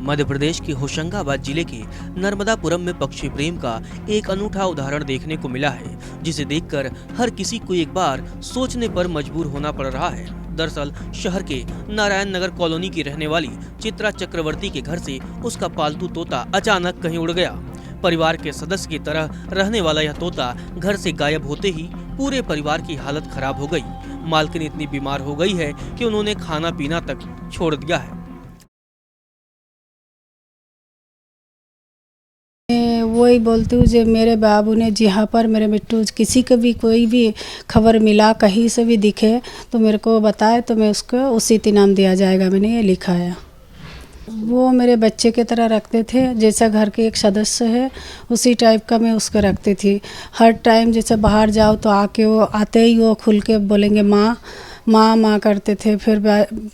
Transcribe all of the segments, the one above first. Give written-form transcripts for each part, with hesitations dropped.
मध्य प्रदेश के होशंगाबाद जिले के नर्मदापुरम में पक्षी प्रेम का एक अनूठा उदाहरण देखने को मिला है, जिसे देखकर हर किसी को एक बार सोचने पर मजबूर होना पड़ रहा है। दरअसल शहर के नारायण नगर कॉलोनी की रहने वाली चित्रा चक्रवर्ती के घर से उसका पालतू तोता अचानक कहीं उड़ गया। परिवार के सदस्य की तरह रहने वाला यह तोता घर से गायब होते ही पूरे परिवार की हालत खराब हो गई। मालकिन इतनी बीमार हो गई है कि उन्होंने खाना पीना तक छोड़ दिया है। वही बोलती हूँ जो मेरे बाबू ने जहाँ पर मेरे मिट्टू किसी को भी कोई भी खबर मिला कहीं से भी दिखे तो मेरे को बताए तो मैं उसको उसी इनाम दिया जाएगा, मैंने ये लिखा है। वो मेरे बच्चे की तरह रखते थे, जैसा घर के एक सदस्य है उसी टाइप का मैं उसको रखती थी। हर टाइम जैसे बाहर जाओ तो आके वो आते ही वो खुल के बोलेंगे माँ माँ माँ करते थे, फिर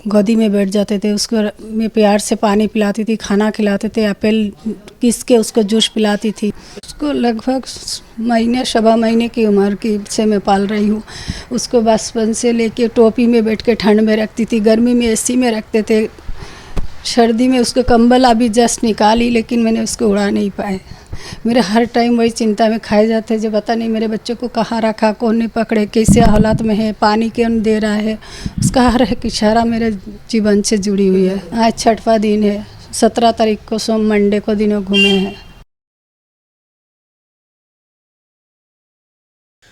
गोदी में बैठ जाते थे। उसको मैं प्यार से पानी पिलाती थी, खाना खिलाते थे, एप्पल पीस के उसको जूस पिलाती थी। उसको लगभग सवा महीने की उम्र की से मैं पाल रही हूँ। उसको बचपन से लेके टोपी में बैठ के ठंड में रखती थी, गर्मी में एसी में रखते थे, सर्दी में उसको कंबल अभी जस्ट निकाली लेकिन मैंने उसको उड़ा नहीं पाए। मेरे हर टाइम वही चिंता में खाए जाते जो पता नहीं मेरे बच्चों को कहाँ रखा, कौन ने पकड़े, कैसे हालात में है, पानी कौन दे रहा है। उसका हर एक इशारा मेरे जीवन से जुड़ी हुई है। आज 6वां दिन है, 17 तारीख को मंडे को दिनों घूमे हैं।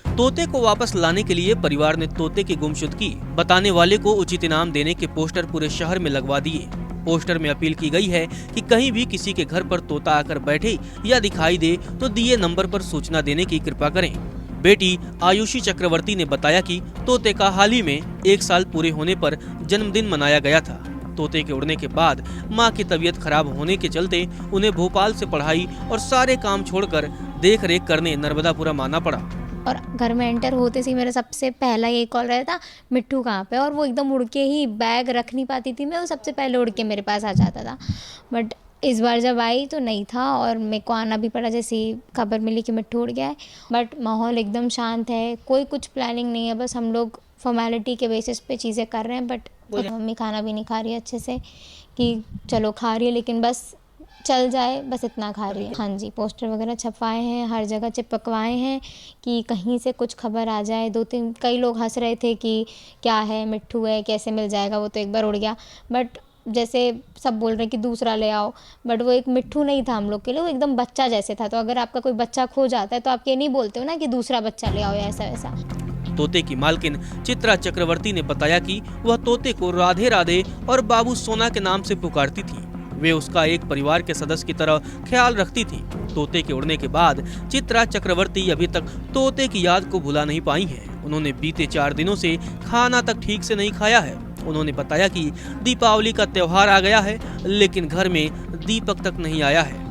तोते को वापस लाने के लिए परिवार ने तोते की गुमशुदगी बताने वाले को उचित इनाम देने के पोस्टर पूरे शहर में लगवा दिए। पोस्टर में अपील की गई है कि कहीं भी किसी के घर पर तोता आकर बैठे या दिखाई दे तो दिए नंबर पर सूचना देने की कृपा करें। बेटी आयुषी चक्रवर्ती ने बताया कि तोते का हाल ही में 1 साल पूरे होने पर जन्मदिन मनाया गया था। तोते के उड़ने के बाद मां की तबीयत खराब होने के चलते उन्हें भोपाल से पढ़ाई और सारे काम छोड़कर देख रेख करने नर्मदापुरम आना पड़ा। और घर में एंटर होते से मेरा सबसे पहला ये कॉल रहता था मिट्टू कहाँ पे, और वो एकदम उड़ के ही बैग रख नहीं पाती थी मैं, वो सबसे पहले उड़ के मेरे पास आ जाता था। बट इस बार जब आई तो नहीं था और मेरे को आना भी पड़ा जैसी खबर मिली कि मिट्टू उड़ गया है। बट माहौल एकदम शांत है, कोई कुछ प्लानिंग नहीं है, बस हम लोग फॉर्मेलिटी के बेसिस पे चीज़ें कर रहे हैं। बट मम्मी खाना भी नहीं खा रही है अच्छे से, कि चलो खा रही है लेकिन बस चल जाए, बस इतना खा रही है। हाँ जी, पोस्टर वगैरह छपवाए हैं, हर जगह चिपकवाए हैं कि कहीं से कुछ खबर आ जाए। 2-3 कई लोग हंस रहे थे कि क्या है, मिट्टू है, कैसे मिल जाएगा, वो तो एक बार उड़ गया। बट जैसे सब बोल रहे हैं कि दूसरा ले आओ, बट वो एक मिट्टू नहीं था हम लोग के लिए, वो एकदम बच्चा जैसे था। तो अगर आपका कोई बच्चा खो जाता है तो आप ये नहीं बोलते हो ना कि दूसरा बच्चा ले आओ या ऐसा वैसा। तोते की मालकिन चित्रा चक्रवर्ती ने बताया कि वह तोते को राधे राधे और बाबू सोना के नाम से पुकारती थी। वे उसका एक परिवार के सदस्य की तरह ख्याल रखती थी। तोते के उड़ने के बाद चित्रा चक्रवर्ती अभी तक तोते की याद को भुला नहीं पाई हैं। उन्होंने बीते 4 दिनों से खाना तक ठीक से नहीं खाया है। उन्होंने बताया कि दीपावली का त्योहार आ गया है लेकिन घर में दीपक तक नहीं आया है।